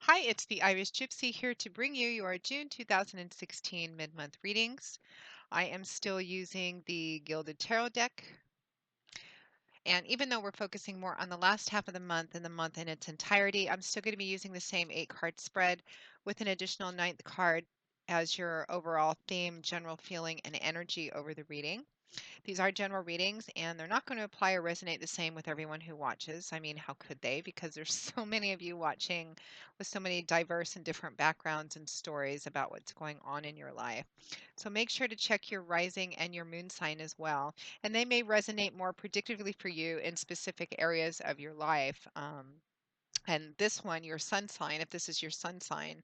Hi, it's the Irish Gypsy here to bring you your June 2016 mid-month readings. I am still using the Gilded Tarot deck, and even though we're focusing more on the last half of the month than the month in its entirety, I'm still going to be using the same 8-card spread with an additional 9th card as your overall theme, general feeling, and energy over the reading. These are general readings, and they're not going to apply or resonate the same with everyone who watches. I mean, how could they? Because there's so many of you watching with so many diverse and different backgrounds and stories about what's going on in your life. So make sure to check your rising and your moon sign as well. And they may resonate more predictably for you in specific areas of your life. And this one, your sun sign, if this is your sun sign,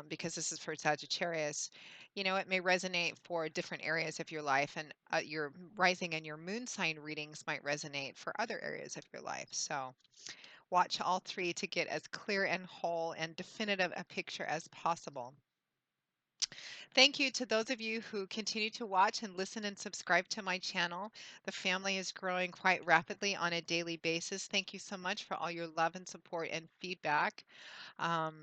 because this is for Sagittarius, it may resonate for different areas of your life, and your rising and your moon sign readings might resonate for other areas of your life. So watch all three to get as clear and whole and definitive a picture as possible. Thank you to those of you who continue to watch and listen and subscribe to my channel. The family is growing quite rapidly on a daily basis. Thank you so much for all your love and support and feedback. Um,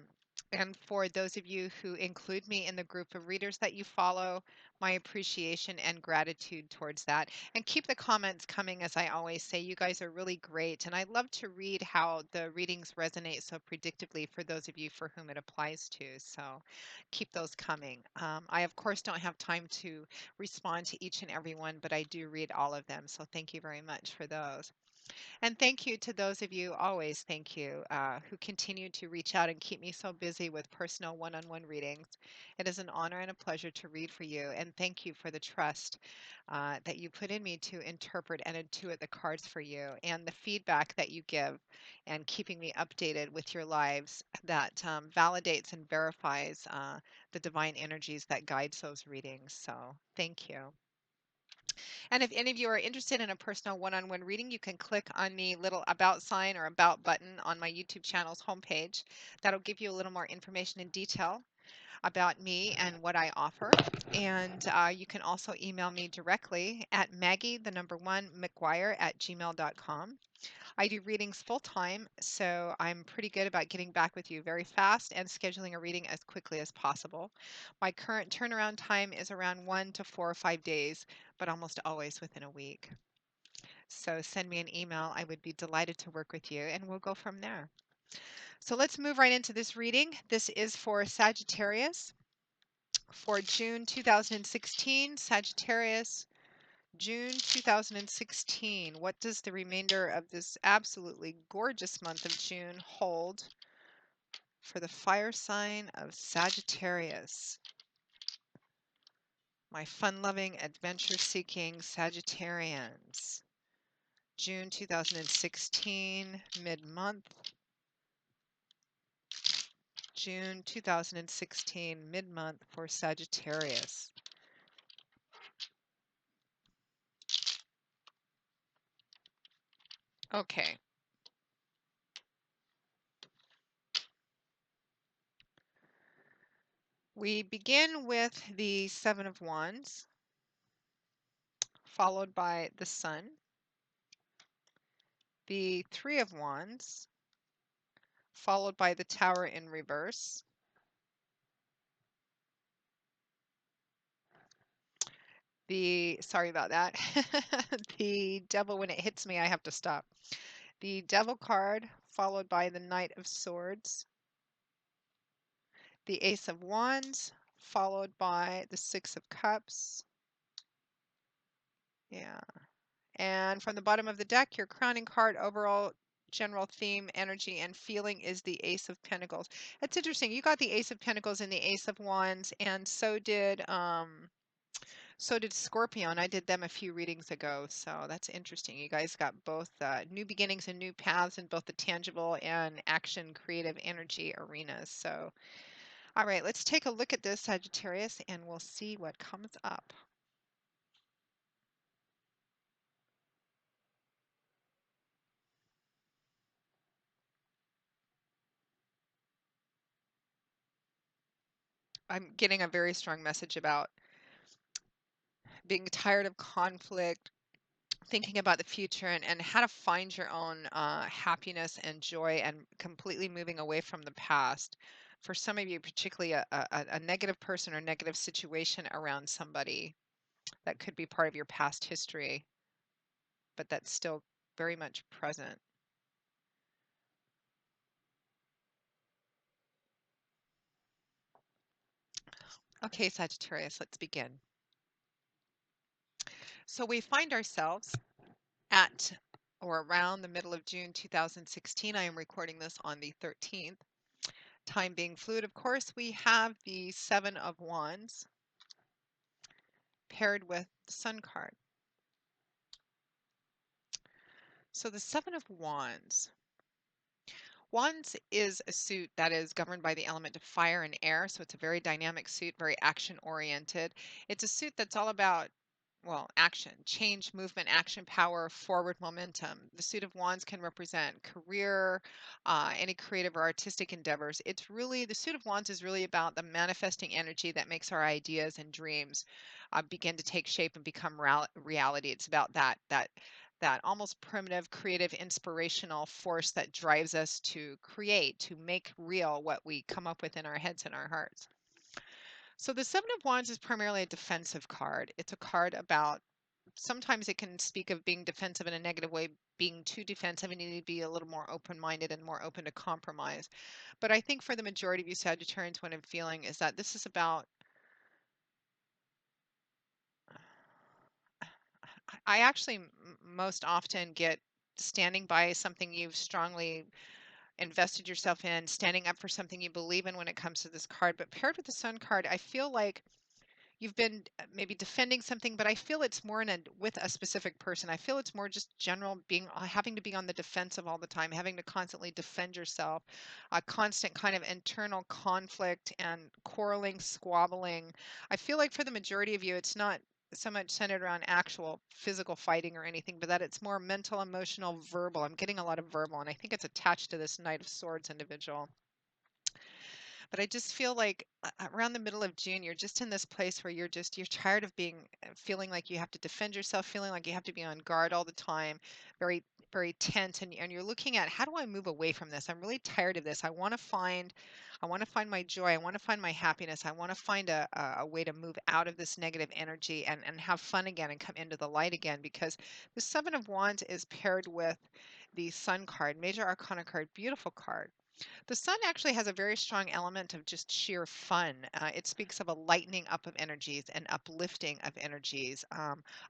and for those of you who include me in the group of readers that you follow, my appreciation and gratitude towards that. And keep the comments coming, as I always say. You guys are really great. And I love to read how the readings resonate so predictably for those of you for whom it applies to. So keep those coming. I, of course, don't have time to respond to each and every one, but I do read all of them. So thank you very much for those. And thank you to those of you, always thank you, who continue to reach out and keep me so busy with personal one-on-one readings. It is an honor and a pleasure to read for you. And thank you for the trust that you put in me to interpret and intuit the cards for you, and the feedback that you give and keeping me updated with your lives that validates and verifies the divine energies that guides those readings. So thank you. And if any of you are interested in a personal one-on-one reading, you can click on the little about sign or about button on my YouTube channel's homepage. That'll give you a little more information in detail about me and what I offer. And you can also email me directly at Maggie, the number one, McGuire at gmail.com. I do readings full time, so I'm pretty good about getting back with you very fast and scheduling a reading as quickly as possible. My current turnaround time is around 1 to 4 or 5 days, but almost always within a week. So send me an email. I would be delighted to work with you, and we'll go from there. So let's move right into this reading. This is for Sagittarius for June 2016. Sagittarius, June 2016. What does the remainder of this absolutely gorgeous month of June hold for the fire sign of Sagittarius? My fun-loving, adventure-seeking Sagittarians. June 2016, mid-month. June 2016, mid-month for Sagittarius. Okay. We begin with the Seven of Wands, followed by the Sun, the Three of Wands, followed by the Tower in reverse, sorry about that, the Devil. When it hits me, I have to stop. The Devil card, followed by the Knight of Swords, the Ace of Wands, followed by the Six of Cups. Yeah. And from the bottom of the deck, your crowning card, overall general theme, energy, and feeling is the Ace of Pentacles. It's interesting. You got the Ace of Pentacles and the Ace of Wands, and so did Scorpion. I did them a few readings ago, so that's interesting. You guys got both new beginnings and new paths in both the tangible and action creative energy arenas. So, all right, let's take a look at this, Sagittarius, and we'll see what comes up. I'm getting a very strong message about being tired of conflict, thinking about the future and how to find your own happiness and joy and completely moving away from the past. For some of you, particularly a negative person or negative situation around somebody that could be part of your past history, but that's still very much present. Okay, Sagittarius, let's begin. So we find ourselves at or around the middle of June 2016. I am recording this on the 13th. Time being fluid, of course, we have the Seven of Wands paired with the Sun card. So the Seven of Wands. Wands is a suit that is governed by the element of fire and air, so it's a very dynamic suit, very action oriented. It's a suit that's all about, well, action, change, movement, action, power, forward momentum. The suit of wands can represent career, any creative or artistic endeavors. It's really, the suit of wands is really about the manifesting energy that makes our ideas and dreams begin to take shape and become reality. It's about that almost primitive, creative, inspirational force that drives us to create, to make real what we come up with in our heads and our hearts. So the Seven of Wands is primarily a defensive card. It's a card about, sometimes it can speak of being defensive in a negative way, being too defensive, and you need to be a little more open-minded and more open to compromise. But I think for the majority of you Sagittarians, what I'm feeling is that this is about, I actually most often get standing by something you've strongly invested yourself in, standing up for something you believe in when it comes to this card. But paired with the Sun card, I feel like you've been maybe defending something, but I feel it's more in a with a specific person. I feel it's more just general being having to be on the defensive all the time, having to constantly defend yourself, a constant kind of internal conflict and quarreling, squabbling. I feel like for the majority of you, it's not so much centered around actual physical fighting or anything, but that it's more mental, emotional, verbal. I'm getting a lot of verbal, and I think it's attached to this Knight of Swords individual. But I just feel like around the middle of June, you're just in this place where you're tired of being feeling like you have to defend yourself, feeling like you have to be on guard all the time, very very tense, and you're looking at, how do I move away from this? I'm really tired of this. I want to find my joy. I want to find my happiness. I want to find a way to move out of this negative energy and have fun again and come into the light again, because the Seven of Wands is paired with the Sun card, Major Arcana card, beautiful card. The sun actually has a very strong element of just sheer fun. It speaks of a lightening up of energies, an uplifting of energies,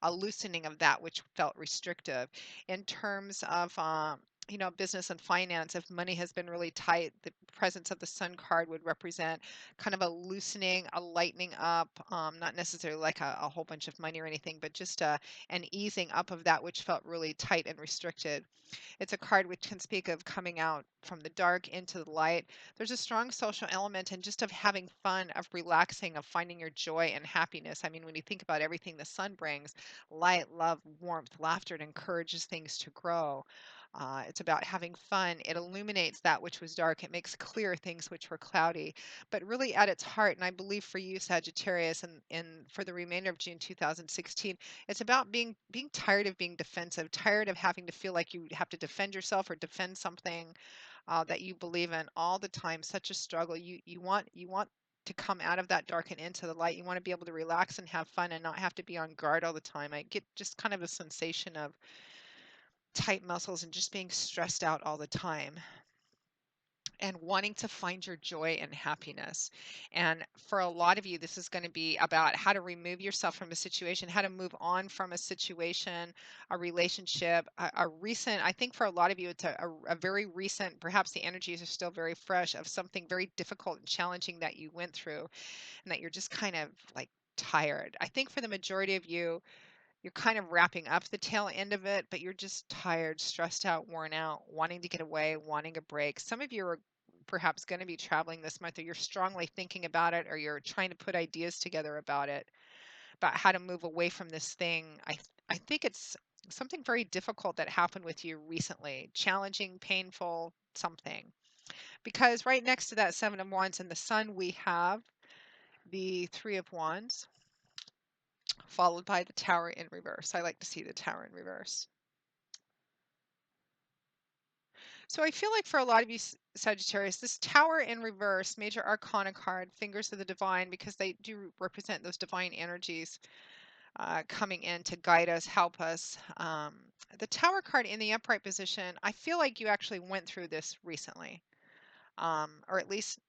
a loosening of that which felt restrictive. In terms of business and finance, if money has been really tight, the presence of the sun card would represent kind of a loosening, a lightening up, not necessarily like a whole bunch of money or anything, but just an easing up of that which felt really tight and restricted. It's a card which can speak of coming out from the dark into the light. There's a strong social element and just of having fun, of relaxing, of finding your joy and happiness. I mean, when you think about everything the sun brings, light, love, warmth, laughter, it encourages things to grow. It's about having fun. It illuminates that which was dark. It makes clear things which were cloudy. But really, at its heart, and I believe for you, Sagittarius, and for the remainder of June 2016, it's about being tired of being defensive, tired of having to feel like you have to defend yourself or defend something that you believe in all the time. Such a struggle. You want to come out of that dark and into the light. You want to be able to relax and have fun and not have to be on guard all the time. I get just kind of a sensation of tight muscles and just being stressed out all the time and wanting to find your joy and happiness. And for a lot of you, this is going to be about how to remove yourself from a situation, how to move on from a situation, a relationship, a recent, I think for a lot of you, it's a very recent, perhaps the energies are still very fresh, of something very difficult and challenging that you went through and that you're just kind of like tired. I think for the majority of you, you're kind of wrapping up the tail end of it, but you're just tired, stressed out, worn out, wanting to get away, wanting a break. Some of you are perhaps going to be traveling this month, or you're strongly thinking about it, or you're trying to put ideas together about it, about how to move away from this thing. I think it's something very difficult that happened with you recently, challenging, painful, something. Because right next to that Seven of Wands and the Sun, we have the Three of Wands, followed by the Tower in reverse. I like to see the Tower in reverse. So I feel like for a lot of you Sagittarius, this Tower in reverse, major arcana card, fingers of the divine, because they do represent those divine energies coming in to guide us, help us. The Tower card in the upright position, I feel like you actually went through this recently, or at least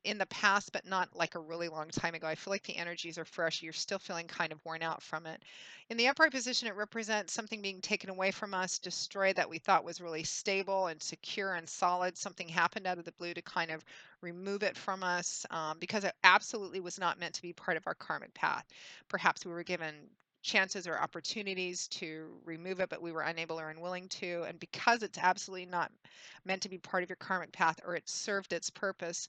in the past, but not like a really long time ago. I feel like the energies are fresh. You're still feeling kind of worn out from it. In the upright position, it represents something being taken away from us, destroyed that we thought was really stable and secure and solid. Something happened out of the blue to kind of remove it from us because it absolutely was not meant to be part of our karmic path. Perhaps we were given chances or opportunities to remove it, but we were unable or unwilling to. And because it's absolutely not meant to be part of your karmic path or it served its purpose,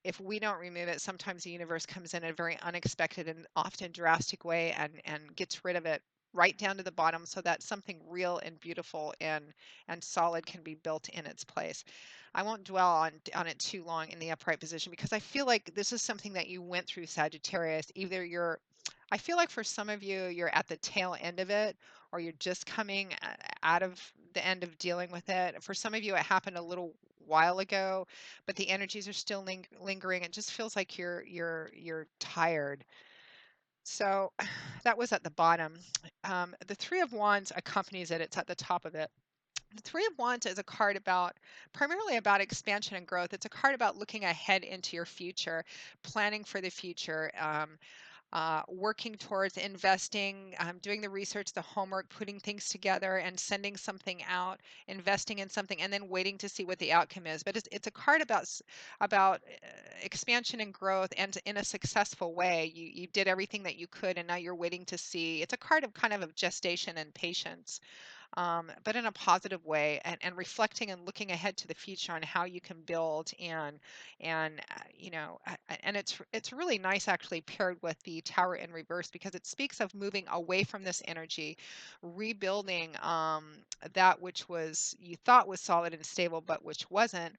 if we don't remove it, sometimes the universe comes in a very unexpected and often drastic way and gets rid of it right down to the bottom so that something real and beautiful and solid can be built in its place. I won't dwell on it too long in the upright position because I feel like this is something that you went through, Sagittarius. Either you're I feel like for some of you, you're at the tail end of it, or you're just coming out of the end of dealing with it. For some of you, it happened a little while ago, but the energies are still lingering. It just feels like you're tired. So that was at the bottom. The Three of Wands accompanies it. It's at the top of it. The Three of Wands is a card about primarily about expansion and growth. It's a card about looking ahead into your future, planning for the future. Working towards investing, doing the research, the homework, putting things together and sending something out, investing in something, and then waiting to see what the outcome is. But it's a card about expansion and growth, and in a successful way. You did everything that you could, and now you're waiting to see. It's a card of kind of gestation and patience, but in a positive way, and reflecting and looking ahead to the future on how you can build and it's really nice actually paired with the Tower in reverse because it speaks of moving away from this energy, rebuilding that which was you thought was solid and stable but which wasn't,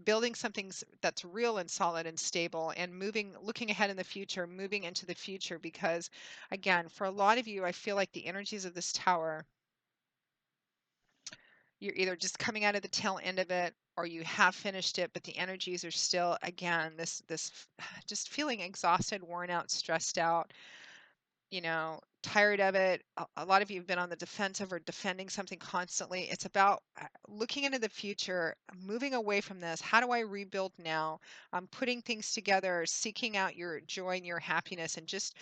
building something that's real and solid and stable, and looking ahead in the future, moving into the future. Because again, for a lot of you, I feel like the energies of this Tower, you're either just coming out of the tail end of it or you have finished it, but the energies are still, again, this just feeling exhausted, worn out, stressed out, tired of it. A lot of you have been on the defensive or defending something constantly. It's about looking into the future, moving away from this. How do I rebuild now? Putting things together, seeking out your joy and your happiness, and just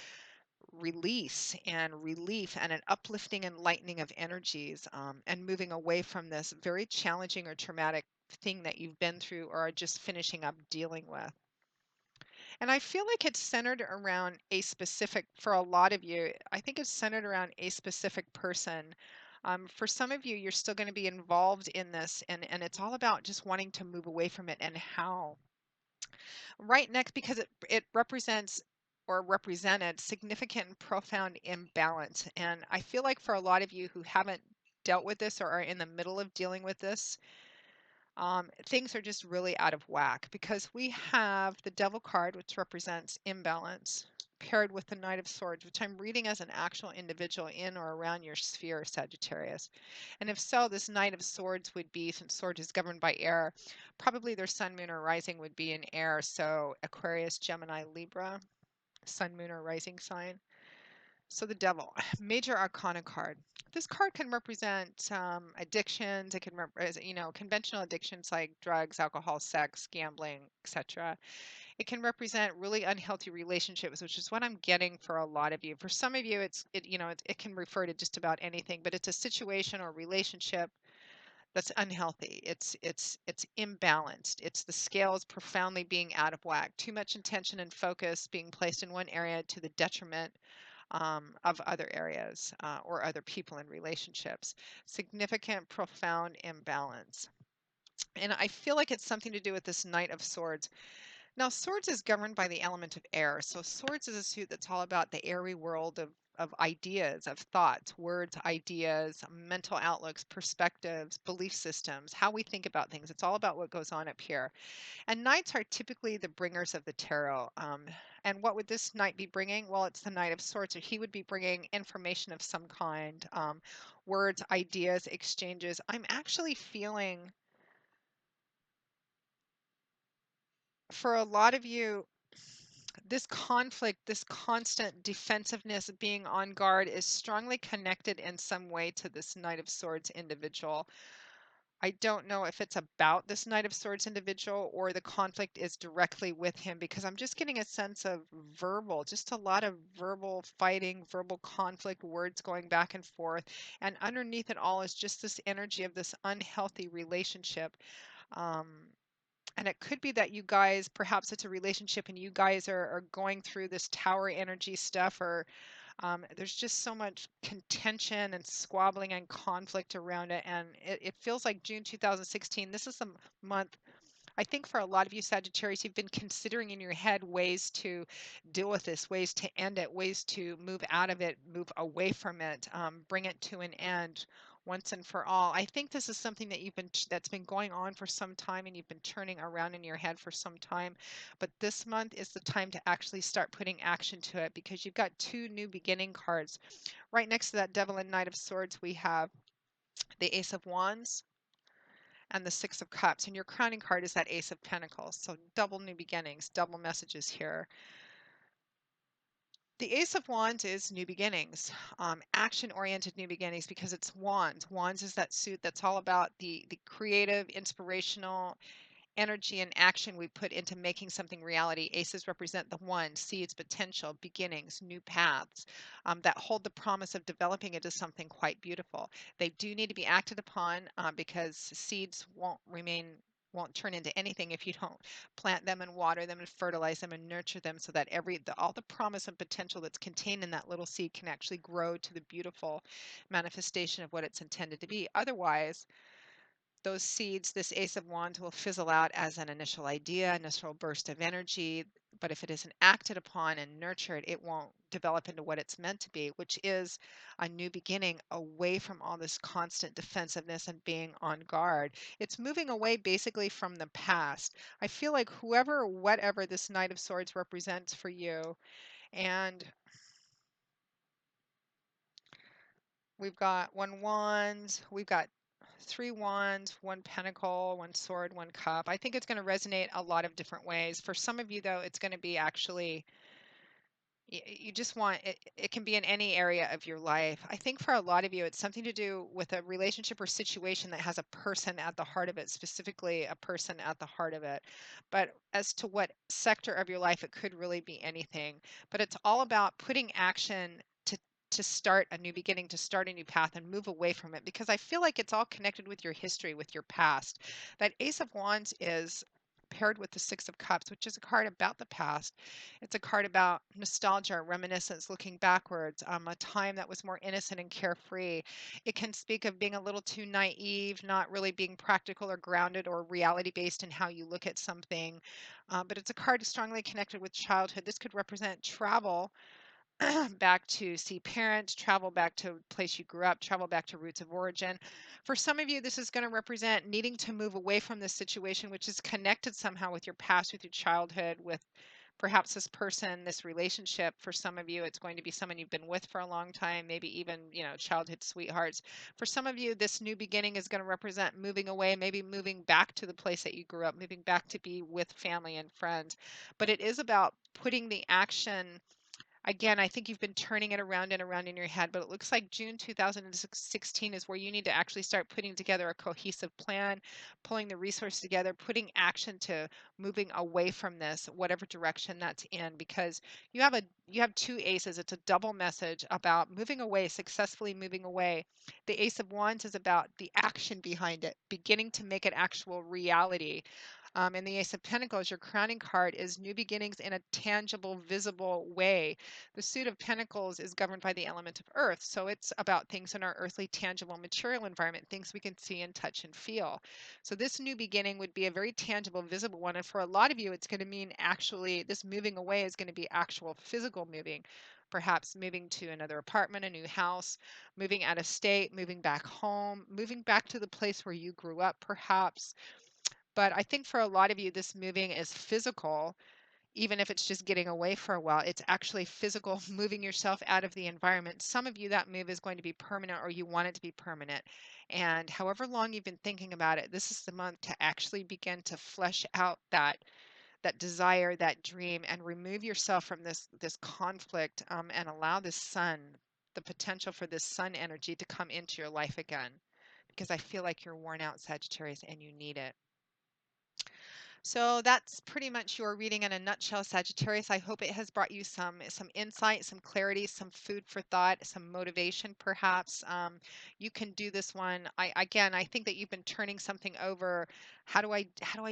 release and relief and an uplifting and lightening of energies, and moving away from this very challenging or traumatic thing that you've been through or are just finishing up dealing with. And I feel like it's centered around a specific, for a lot of you, I think it's centered around a specific person. For some of you, you're still going to be involved in this, and it's all about just wanting to move away from it and how. Right next, because it represents or represented significant and profound imbalance. And I feel like for a lot of you who haven't dealt with this or are in the middle of dealing with this, things are just really out of whack because we have the Devil card, which represents imbalance, paired with the Knight of Swords, which I'm reading as an actual individual in or around your sphere, Sagittarius. And if so, this Knight of Swords would be, since Sword is governed by air, probably their Sun, Moon, or Rising would be in air. So Aquarius, Gemini, Libra, Sun, Moon, or Rising sign. So the Devil, major arcana card. This card can represent addictions. It can represent, conventional addictions like drugs, alcohol, sex, gambling, etc. It can represent really unhealthy relationships, which is what I'm getting for a lot of you. For some of you, it can refer to just about anything, but it's a situation or relationship that's unhealthy. It's imbalanced. It's the scales profoundly being out of whack. Too much intention and focus being placed in one area to the detriment of other areas or other people and relationships. Significant, profound imbalance. And I feel like it's something to do with this Knight of Swords. Now, swords is governed by the element of air. So, swords is a suit that's all about the airy world of ideas, of thoughts, words, ideas, mental outlooks, perspectives, belief systems, how we think about things. It's all about what goes on up here. And knights are typically the bringers of the tarot. And what would this knight be bringing? Well, it's the Knight of Swords. So he would be bringing information of some kind, words, ideas, exchanges. I'm actually feeling for a lot of you, this conflict, this constant defensiveness, being on guard is strongly connected in some way to this Knight of Swords individual. I don't know if it's about this Knight of Swords individual or the conflict is directly with him because I'm just getting a sense of verbal, just a lot of verbal fighting, verbal conflict, words going back and forth. And underneath it all is just this energy of this unhealthy relationship. Um, and it could be that you guys, perhaps it's a relationship and you guys are going through this tower energy stuff, or there's just so much contention and squabbling and conflict around it. And it feels like June 2016, this is the month. I think for a lot of you Sagittarius, you've been considering in your head ways to deal with this, ways to end it, ways to move out of it, move away from it, bring it to an end once and for all. I think this is something that that's been going on for some time and you've been turning around in your head for some time. But this month is the time to actually start putting action to it because you've got two new beginning cards. Right next to that Devil and Knight of Swords, we have the Ace of Wands and the Six of Cups. And your crowning card is that Ace of Pentacles. So double new beginnings, double messages here. The Ace of Wands is new beginnings, action-oriented new beginnings because it's wands. Wands is that suit that's all about the creative, inspirational, energy and action we put into making something reality. Aces represent the one, seeds, potential, beginnings, new paths that hold the promise of developing into something quite beautiful. They do need to be acted upon because seeds won't turn into anything if you don't plant them and water them and fertilize them and nurture them so that all the promise and potential that's contained in that little seed can actually grow to the beautiful manifestation of what it's intended to be. Otherwise, those seeds, this Ace of Wands will fizzle out as an initial idea, initial burst of energy. But if it isn't acted upon and nurtured, it won't develop into what it's meant to be, which is a new beginning away from all this constant defensiveness and being on guard. It's moving away basically from the past. I feel like whoever or whatever this Knight of Swords represents for you, and we've got one wands, we've got three wands, one pentacle, one sword, one cup. I think it's going to resonate a lot of different ways. For some of you, though, it's going to be actually you just want it, it can be in any area of your life. I think for a lot of you, it's something to do with a relationship or situation that has a person at the heart of it, specifically a person at the heart of it. But as to what sector of your life, it could really be anything. But it's all about putting action to start a new beginning, to start a new path and move away from it because I feel like it's all connected with your history, with your past. That Ace of Wands is paired with the Six of Cups, which is a card about the past. It's a card about nostalgia, reminiscence, looking backwards, a time that was more innocent and carefree. It can speak of being a little too naive, not really being practical or grounded or reality based in how you look at something. But it's a card strongly connected with childhood. This could represent travel back to see parents, travel back to a place you grew up, travel back to roots of origin. For some of you, this is going to represent needing to move away from this situation, which is connected somehow with your past, with your childhood, with perhaps this person, this relationship. For some of you, it's going to be someone you've been with for a long time, maybe even, childhood sweethearts. For some of you, this new beginning is going to represent moving away, maybe moving back to the place that you grew up, moving back to be with family and friends. But it is about putting the action. Again, I think you've been turning it around and around in your head, but it looks like June 2016 is where you need to actually start putting together a cohesive plan, pulling the resources together, putting action to moving away from this, whatever direction that's in, because you have two aces. It's a double message about moving away, successfully moving away. The Ace of Wands is about the action behind it, beginning to make it actual reality. In the Ace of Pentacles, your crowning card is new beginnings in a tangible, visible way. The suit of Pentacles is governed by the element of earth, so it's about things in our earthly, tangible, material environment, things we can see and touch and feel. So this new beginning would be a very tangible, visible one, and for a lot of you, it's going to mean actually this moving away is going to be actual physical moving. Perhaps moving to another apartment, a new house, moving out of state, moving back home, moving back to the place where you grew up, perhaps. But I think for a lot of you, this moving is physical, even if it's just getting away for a while. It's actually physical, moving yourself out of the environment. Some of you, that move is going to be permanent or you want it to be permanent. And however long you've been thinking about it, this is the month to actually begin to flesh out that desire, that dream, and remove yourself from this conflict, and allow this sun, the potential for this sun energy to come into your life again. Because I feel like you're worn out, Sagittarius, and you need it. So that's pretty much your reading in a nutshell, Sagittarius. I hope it has brought you some insight, some clarity, some food for thought, some motivation, perhaps. You can do this one. I think that you've been turning something over. How do I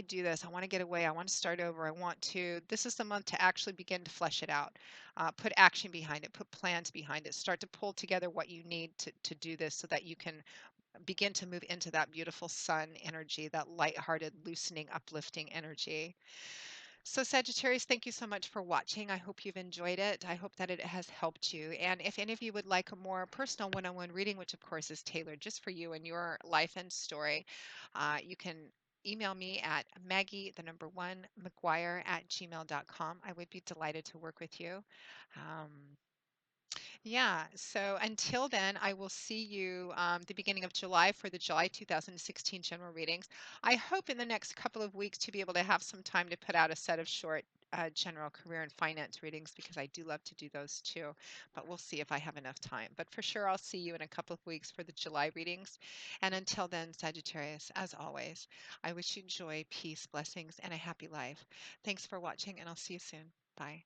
do this? I want to get away. I want to start over. I want to. This is the month to actually begin to flesh it out. Put action behind it. Put plans behind it. Start to pull together what you need to do this so that you can begin to move into that beautiful sun energy, that lighthearted, loosening, uplifting energy. So, Sagittarius, thank you so much for watching. I hope you've enjoyed it. I hope that it has helped you. And if any of you would like a more personal one on one reading, which of course is tailored just for you and your life and story, you can email me at Maggie, the number one, McGuire at gmail.com. I would be delighted to work with you. Um, yeah, so until then, I will see you the beginning of July for the July 2016 general readings. I hope in the next couple of weeks to be able to have some time to put out a set of short general career and finance readings because I do love to do those too. But we'll see if I have enough time. But for sure, I'll see you in a couple of weeks for the July readings. And until then, Sagittarius, as always, I wish you joy, peace, blessings, and a happy life. Thanks for watching, and I'll see you soon. Bye.